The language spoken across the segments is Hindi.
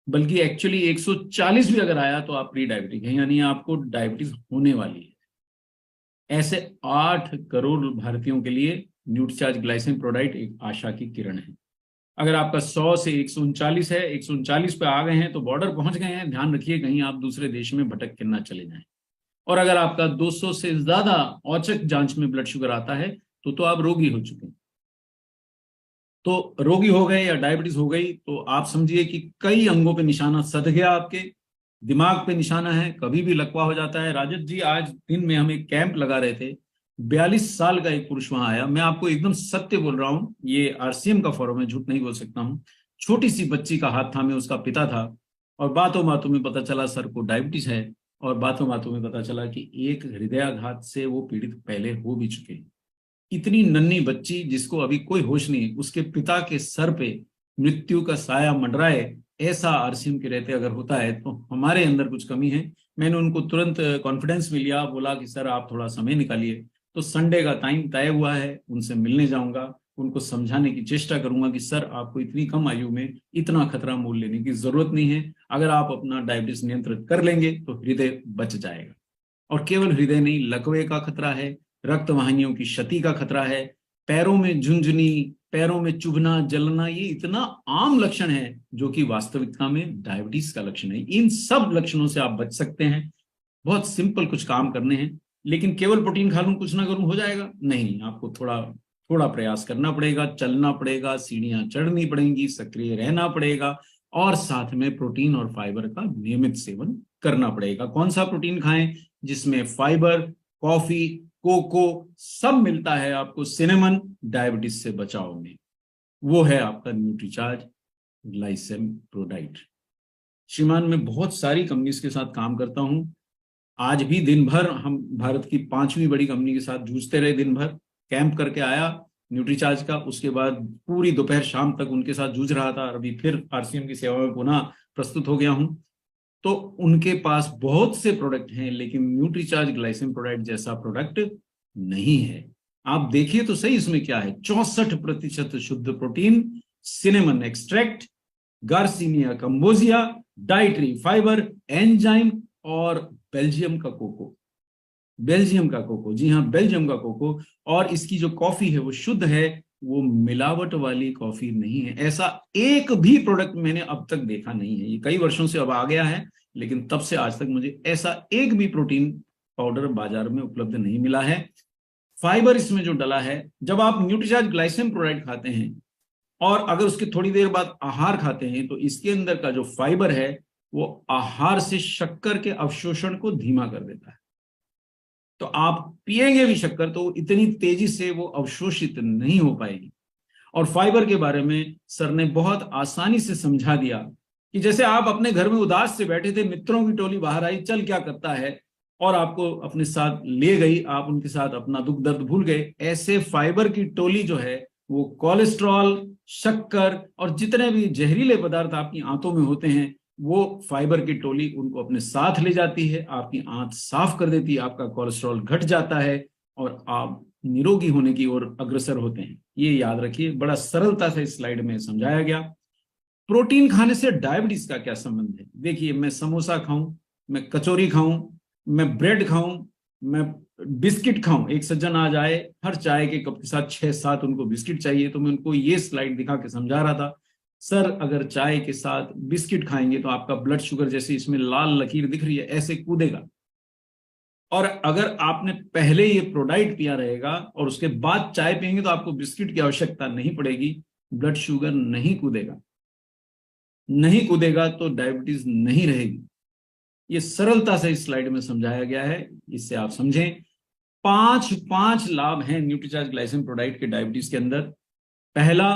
बल्कि एक्चुअली 140 भी अगर आया तो आप प्री डायबिटिक हैं, यानी आपको डायबिटीज होने वाली है। ऐसे 8 करोड़ भारतीयों के लिए न्यूट्रीचार्ज ग्लाइसिन प्रोडाइट एक आशा की किरण है। अगर आपका 100 से 139 है, 139 पे आ गए हैं तो बॉर्डर पहुंच गए हैं, ध्यान रखिए कहीं आप दूसरे देश में भटक के ना चले जाएं। और अगर आपका 200 से ज्यादा औचक जांच में ब्लड शुगर आता है तो आप रोगी हो चुके हैं। तो रोगी हो गए या डायबिटीज हो गई तो आप समझिए कि कई अंगों पे निशाना सध गया, आपके दिमाग पे निशाना है, कभी भी लकवा हो जाता है। राजत जी, आज दिन में हम एक कैंप लगा रहे थे, 42 साल का एक पुरुष वहां आया। मैं आपको एकदम सत्य बोल रहा हूँ, ये आरसीएम का फॉरम है, झूठ नहीं बोल सकता हूँ। छोटी सी बच्ची का हाथ थामे उसका पिता था, और बातों बातों में पता चला सर को डायबिटीज है, और बातों बातों में पता चला कि एक हृदयाघात से वो पीड़ित पहले हो भी चुके हैं। इतनी नन्ही बच्ची जिसको अभी कोई होश नहीं, उसके पिता के सर पे मृत्यु का साया मंडराए, ऐसा आरसीएम के रहते अगर होता है तो हमारे अंदर कुछ कमी है। मैंने उनको तुरंत कॉन्फिडेंस में लिया, बोला कि सर आप थोड़ा समय निकालिए। तो संडे का टाइम तय हुआ है, उनसे मिलने जाऊंगा, उनको समझाने की चेष्टा करूंगा कि सर आपको इतनी कम आयु में इतना खतरा मोल लेने की जरूरत नहीं है। अगर आप अपना डायबिटीज नियंत्रित कर लेंगे तो हृदय बच जाएगा। और केवल हृदय नहीं, लकवे का खतरा है, रक्त वाहिनियों की क्षति का खतरा है, पैरों में झुंझुनी, पैरों में चुभना, जलना, ये इतना आम लक्षण है जो कि वास्तविकता में डायबिटीज का लक्षण है। इन सब लक्षणों से आप बच सकते हैं। बहुत सिंपल कुछ काम करने हैं। लेकिन केवल प्रोटीन खा लूं कुछ ना करूं हो जाएगा नहीं, आपको थोड़ा थोड़ा प्रयास करना पड़ेगा, चलना पड़ेगा, सीढ़ियां चढ़नी पड़ेंगी, सक्रिय रहना पड़ेगा, और साथ में प्रोटीन और फाइबर का नियमित सेवन करना पड़ेगा। कौन सा प्रोटीन खाएं? जिसमें फाइबर, कॉफी, कोको सब मिलता है आपको सिनेमन डायबिटीज से बचाव में, वो है आपका न्यूट्रीचार्ज ग्लाइसेम प्रोडाइट। श्रीमान, मैं बहुत सारी कंपनीज के साथ काम करता हूं। आज भी दिन भर हम भारत की 5वीं बड़ी कंपनी के साथ जूझते रहे, दिन भर कैंप करके आया न्यूट्रीचार्ज का, उसके बाद पूरी दोपहर शाम तक उनके साथ जूझ रहा था, अभी फिर आरसीएम की सेवा में पुनः प्रस्तुत हो गया हूं। तो उनके पास बहुत से प्रोडक्ट हैं, लेकिन न्यूट्रीचार्ज ग्लाइसिन प्रोडक्ट जैसा प्रोडक्ट नहीं है। आप देखिए तो सही इसमें क्या है, 64% शुद्ध protein, cinnamon extract, garcinia cambogia, dietary fibre, enzyme, और बेल्जियम का कोको। बेल्जियम का कोको, जी हाँ, बेल्जियम का कोको। और इसकी जो कॉफी है वो शुद्ध है, वो मिलावट वाली कॉफी नहीं है। ऐसा एक भी प्रोडक्ट मैंने अब तक देखा नहीं है। ये कई वर्षों से अब आ गया है, लेकिन तब से आज तक मुझे ऐसा एक भी प्रोटीन पाउडर बाजार में उपलब्ध नहीं मिला है। फाइबर इसमें जो डला है, जब आप न्यूट्रीचार्ज ग्लाइसिन प्रोडक्ट खाते हैं और अगर उसके थोड़ी देर बाद आहार खाते हैं, तो इसके अंदर का जो फाइबर है वो आहार से शक्कर के अवशोषण को धीमा कर देता है। तो आप पिएंगे भी शक्कर तो इतनी तेजी से वो अवशोषित नहीं हो पाएगी। और फाइबर के बारे में सर ने बहुत आसानी से समझा दिया कि जैसे आप अपने घर में उदास से बैठे थे, मित्रों की टोली बाहर आई, चल क्या करता है, और आपको अपने साथ ले गई, आप उनके साथ अपना दुख दर्द भूल गए। ऐसे फाइबर की टोली जो है वो कोलेस्ट्रॉल, शक्कर और जितने भी जहरीले पदार्थ आपकी आंतों में होते हैं, वो फाइबर की टोली उनको अपने साथ ले जाती है, आपकी आंत साफ कर देती है, आपका कोलेस्ट्रॉल घट जाता है, और आप निरोगी होने की ओर अग्रसर होते हैं। ये याद रखिए, बड़ा सरलता से इस स्लाइड में समझाया गया। प्रोटीन खाने से डायबिटीज का क्या संबंध है? देखिए, मैं समोसा खाऊं, मैं कचौरी खाऊं, मैं ब्रेड खाऊं, मैं बिस्किट खाऊं, एक सज्जन आ जाए हर चाय के कप के साथ 6-7 उनको बिस्किट चाहिए, तो मैं उनको ये स्लाइड दिखा के समझा रहा था, सर अगर चाय के साथ बिस्किट खाएंगे तो आपका ब्लड शुगर जैसे इसमें लाल लकीर दिख रही है ऐसे कूदेगा, और अगर आपने पहले ये प्रोडाइट पिया रहेगा और उसके बाद चाय पियेंगे तो आपको बिस्किट की आवश्यकता नहीं पड़ेगी, ब्लड शुगर नहीं कूदेगा। नहीं कूदेगा तो डायबिटीज नहीं रहेगी। ये सरलता से इस स्लाइड में समझाया गया है, इससे आप समझें। 5 लाभ हैं न्यूट्रीचार्ज ग्लाइसिन प्रोडाइट के डायबिटीज के अंदर। पहला,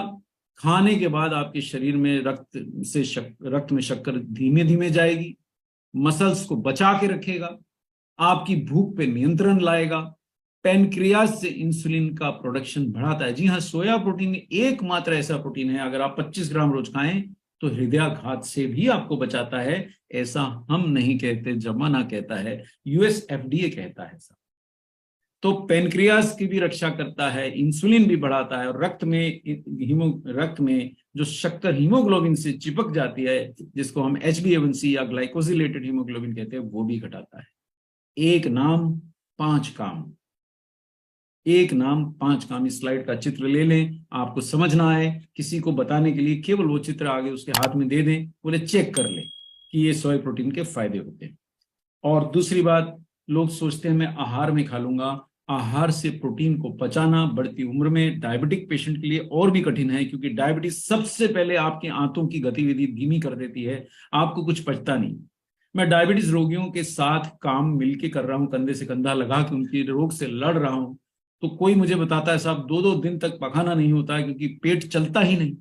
खाने के बाद आपके शरीर में रक्त में शक्कर धीमे धीमे जाएगी, मसल्स को बचा के रखेगा, आपकी भूख पे नियंत्रण लाएगा, पैनक्रियाज से इंसुलिन का प्रोडक्शन बढ़ाता है। जी हाँ, सोया प्रोटीन एकमात्र ऐसा प्रोटीन है, अगर आप 25 ग्राम रोज खाएं तो हृदयाघात से भी आपको बचाता है। ऐसा हम नहीं कहते, जमाना कहता है, यूएस एफडीए कहता है ऐसा। तो पेनक्रियास की भी रक्षा करता है, इंसुलिन भी बढ़ाता है, और रक्त में जो शक्कर हीमोग्लोबिन से चिपक जाती है, जिसको हम HbA1c या ग्लाइकोसिलेटेड हीमोग्लोबिन कहते हैं, वो भी घटाता है। एक नाम पांच काम, एक नाम पांच काम। इस स्लाइड का चित्र ले लें, आपको समझना है, किसी को बताने के लिए केवल वो चित्र आगे उसके हाथ में दे दें, बोले चेक कर ले कि ये सोया प्रोटीन के फायदे होते हैं। और दूसरी बात, लोग सोचते हैं मैं आहार में खा लूंगा। आहार से प्रोटीन को पचाना बढ़ती उम्र में डायबिटिक पेशेंट के लिए और भी कठिन है, क्योंकि डायबिटीज सबसे पहले आपके आंतों की गतिविधि धीमी कर देती है, आपको कुछ पचता नहीं। मैं डायबिटीज रोगियों के साथ काम मिलके कर रहा हूं, कंधे से कंधा लगा के उनके रोग से लड़ रहा हूं, तो कोई मुझे बताता है साहब 2-2 दिन तक पखाना नहीं होता है, क्योंकि पेट चलता ही नहीं,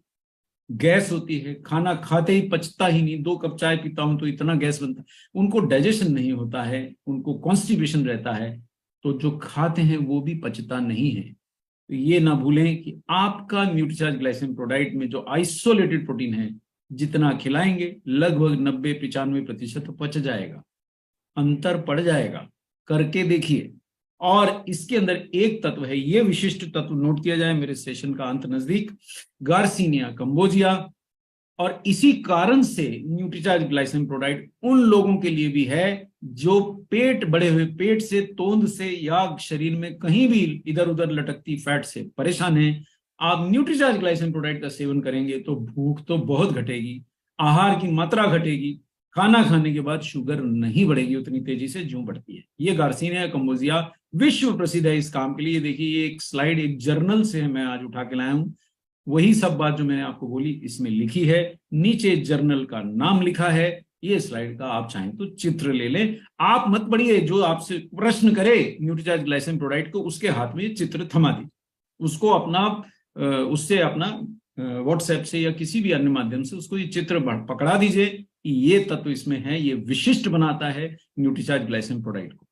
गैस होती है, खाना खाते ही पचता ही नहीं, 2 कप चाय पीता हूं तो इतना गैस बनता है, उनको डाइजेशन नहीं होता है, उनको कॉन्स्टिपेशन रहता है, तो जो खाते हैं वो भी पचता नहीं है। तो ये ना भूलें कि आपका न्यूट्रीचार्ज ग्लाइसिन प्रोडाइट में जो आइसोलेटेड प्रोटीन है, जितना खिलाएंगे लगभग 90-95% तो पच जाएगा, अंतर पड़ जाएगा, करके देखिए। और इसके अंदर एक तत्व है, ये विशिष्ट तत्व नोट किया जाए, मेरे सेशन का अंत नजदीक, गार्सिनिया कंबोजिया। और इसी कारण से न्यूट्रीचार्ज ग्लाइसिन प्रोडाइट उन लोगों के लिए भी है जो पेट बढ़े हुए, पेट से, तोंद से या शरीर में कहीं भी इधर उधर लटकती फैट से परेशान है। आप न्यूट्रीचार्ज ग्लाइसिन प्रोडाइट का सेवन करेंगे तो भूख तो बहुत घटेगी, आहार की मात्रा घटेगी, खाना खाने के बाद शुगर नहीं बढ़ेगी उतनी तेजी से जो बढ़ती है। ये गार्सिनिया कंबोजिया विश्व प्रसिद्ध है इस काम के लिए। देखिए ये एक स्लाइड एक जर्नल से मैं आज उठा के लाया हूं, वही सब बात जो मैंने आपको बोली इसमें लिखी है, नीचे जर्नल का नाम लिखा है। ये स्लाइड का आप चाहें तो चित्र ले लें, आप मत पढ़िए, जो आपसे प्रश्न करे न्यूट्रीचार्ज ग्लाइसिन प्रोडाइट को, उसके हाथ में ये चित्र थमा दीजिए, उसको अपना उससे अपना व्हाट्सएप से या किसी भी अन्य माध्यम से उसको ये चित्र पकड़ा दीजिए कि ये तत्व इसमें है, ये विशिष्ट बनाता है न्यूट्रीचार्ज ग्लाइसिन प्रोडाइट को।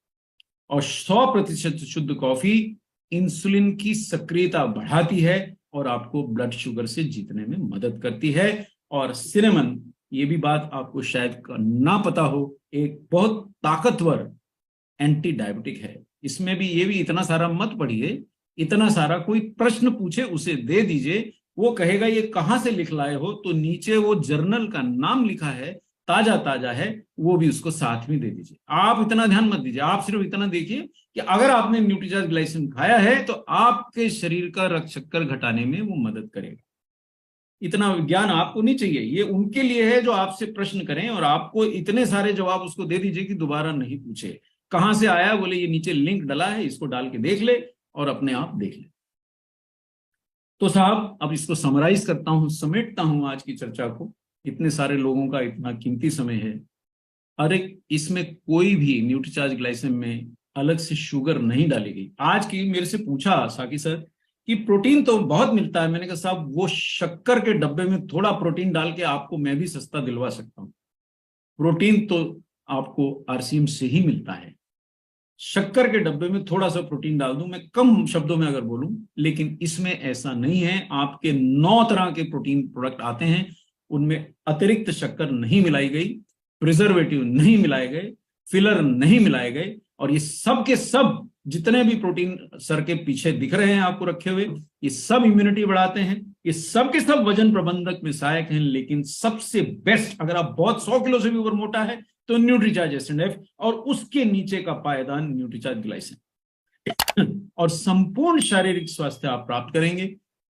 और 100% शुद्ध कॉफी इंसुलिन की सक्रियता बढ़ाती है और आपको ब्लड शुगर से जीतने में मदद करती है। और सिनेमन, ये भी बात आपको शायद ना पता हो, एक बहुत ताकतवर एंटी डायबिटिक है। इसमें भी ये भी इतना सारा मत पढ़िए, इतना सारा कोई प्रश्न पूछे उसे दे दीजिए, वो कहेगा ये कहां से लिख लाए हो, तो नीचे वो जर्नल का नाम लिखा है, ताजा ताजा है, वो भी उसको साथ में दे दीजिए। आप इतना ध्यान मत दीजिए, आप सिर्फ इतना देखिए कि अगर आपने न्यूट्रीचार्ज ग्लाइसिन खाया है तो आपके शरीर का रक्त शक्कर घटाने में वो मदद करेगा। इतना विज्ञान आपको नहीं चाहिए, ये उनके लिए है जो आपसे प्रश्न करें, और आपको इतने सारे जवाब उसको दे दीजिए कि दोबारा नहीं पूछे कहां से आया, बोले ये नीचे लिंक डला है, इसको डाल के देख ले और अपने आप देख ले। तो साहब अब इसको समराइज करता हूं, समेटता हूं आज की चर्चा को, इतने सारे लोगों का इतना कीमती समय है। अरे इसमें कोई भी न्यूट्रीचार्ज ग्लाइसिन में अलग से शुगर नहीं डाली गई। आज की मेरे से पूछा साकी सर कि प्रोटीन तो बहुत मिलता है, मैंने कहा साहब वो शक्कर के डब्बे में थोड़ा प्रोटीन डाल के आपको मैं भी सस्ता दिलवा सकता हूं। प्रोटीन तो आपको RCM से ही मिलता है, शक्कर के डब्बे में थोड़ा सा प्रोटीन डाल दूं, मैं कम शब्दों में अगर बोलूं, लेकिन इसमें ऐसा नहीं है। आपके 9 तरह के प्रोटीन प्रोडक्ट आते हैं, उनमें अतिरिक्त शक्कर नहीं मिलाई गई, प्रिजर्वेटिव नहीं मिलाए गए, फिलर नहीं मिलाए गए, और ये सब के सब जितने भी प्रोटीन सर के पीछे दिख रहे हैं आपको रखे हुए, ये सब इम्यूनिटी बढ़ाते हैं, ये सब के सब वजन प्रबंधक में सहायक हैं। लेकिन सबसे बेस्ट, अगर आप बहुत 100 किलो से भी ऊपर मोटा है तो न्यूट्रीचार्ज SNF, और उसके नीचे का पायदान न्यूट्रीचार्ज ग्लाइसिन। और संपूर्ण शारीरिक स्वास्थ्य आप प्राप्त करेंगे।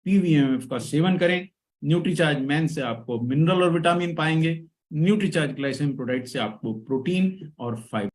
PVMF का सेवन करें, न्यूट्रीचार्ज मैन से आपको मिनरल और विटामिन पाएंगे, न्यूट्रीचार्ज ग्लाइसिन प्रोडक्ट से आपको प्रोटीन और फाइबर